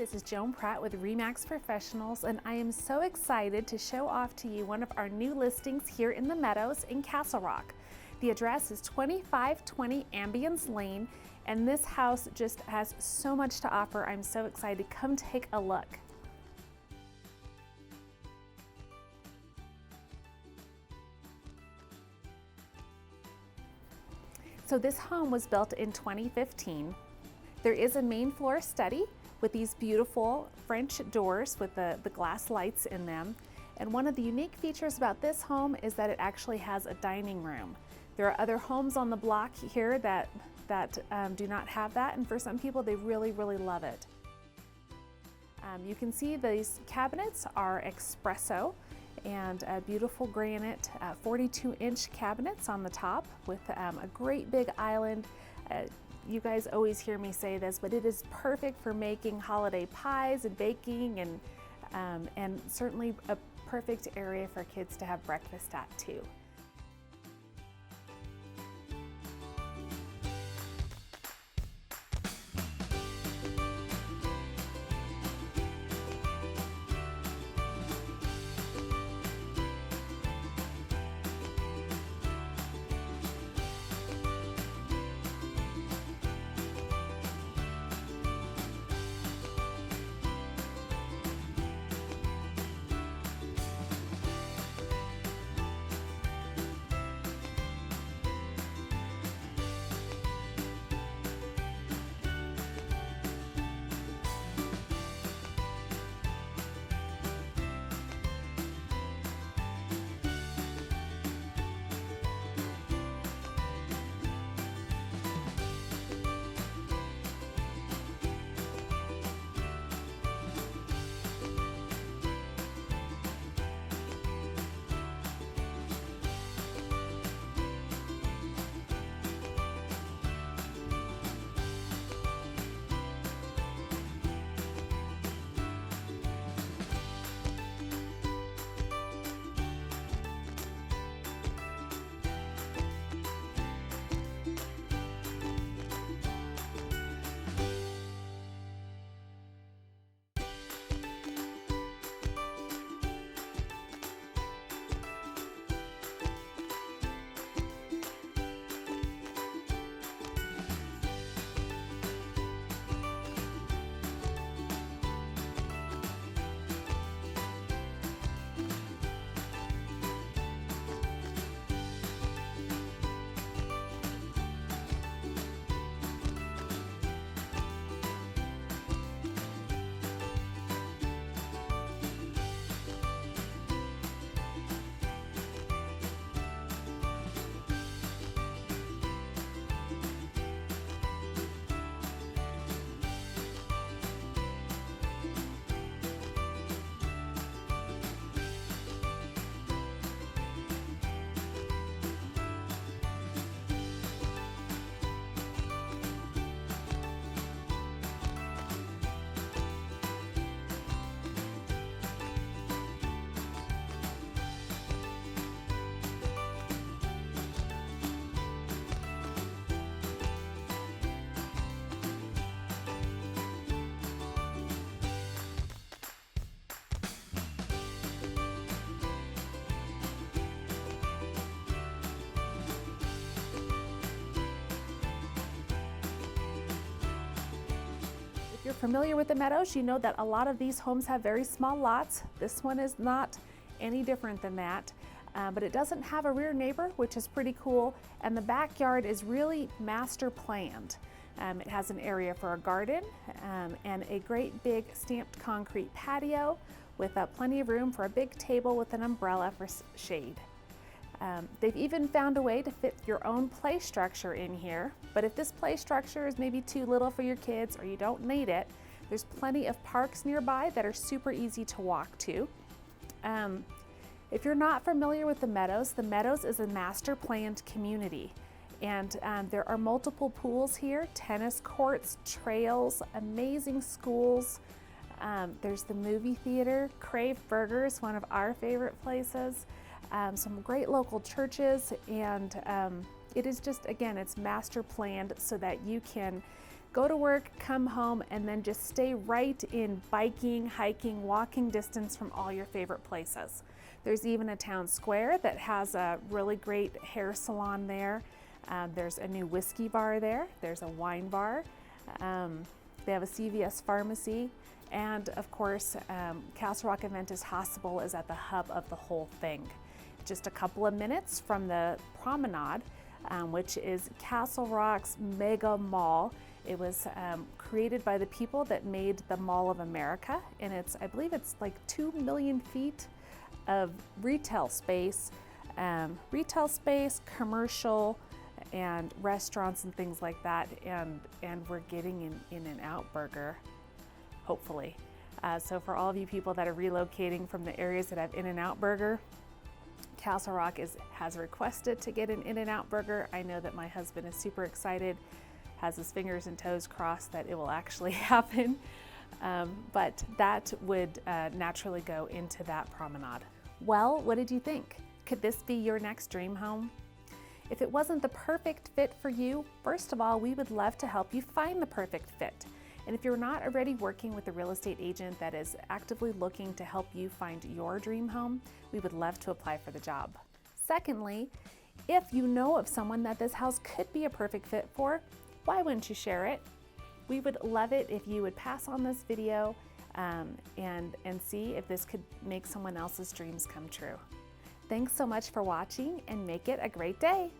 this is Joan Pratt with Remax Professionals, and I am so excited to show off to you one of our new listings here in the Meadows in Castle Rock. The address is 2520 Ambience Lane, and this house just has so much to offer. I'm so excited. Come take a look. So this home was built in 2015. There is a main floor study with these beautiful French doors with the glass lights in them. And one of the unique features about this home is that it actually has a dining room. There are other homes on the block here that do not have that, and for some people they really love it. You can see these cabinets are espresso and beautiful granite 42-inch cabinets on the top with a great big island. You guys always hear me say this, but it is perfect for making holiday pies and baking, and certainly a perfect area for kids to have breakfast at too. If you're familiar with the Meadows, you know that a lot of these homes have very small lots. This one is not any different than that, but it doesn't have a rear neighbor, which is pretty cool, and the backyard is really master planned. It has an area for a garden and a great big stamped concrete patio with plenty of room for a big table with an umbrella for shade. They've even found a way to fit your own play structure in here, but if this play structure is maybe too little for your kids or you don't need it, there's plenty of parks nearby that are super easy to walk to. If you're not familiar with the Meadows is a master planned community, and there are multiple pools here, tennis courts, trails, amazing schools. There's the movie theater, Crave Burgers, one of our favorite places. Some great local churches, and it is just, again, it's master planned so that you can Go to work, come home, and then just stay right in biking, hiking, walking distance from all your favorite places. There's even a town square that has a really great hair salon there. There's a new whiskey bar there. There's a wine bar. They have a CVS pharmacy. And of course, Castle Rock Adventist Hospital is at the hub of the whole thing. Just a couple of minutes from the promenade, which is Castle Rock's mega mall. It was created by the people that made the Mall of America, and I believe it's like 2 million feet of retail space, commercial, and restaurants and things like that. And we're getting an In-N-Out burger, hopefully. So for all of you people that are relocating from the areas that have In-N-Out burger, Castle Rock has requested to get an In-N-Out burger. I know that my husband is super excited, has his fingers and toes crossed that it will actually happen. But that would naturally go into that promenade. Well, what did you think? Could this be your next dream home? If it wasn't the perfect fit for you, first of all, we would love to help you find the perfect fit. And if you're not already working with a real estate agent that is actively looking to help you find your dream home, we would love to apply for the job. Secondly, if you know of someone that this house could be a perfect fit for, why wouldn't you share it? We would love it if you would pass on this video and see if this could make someone else's dreams come true. Thanks so much for watching, and make it a great day.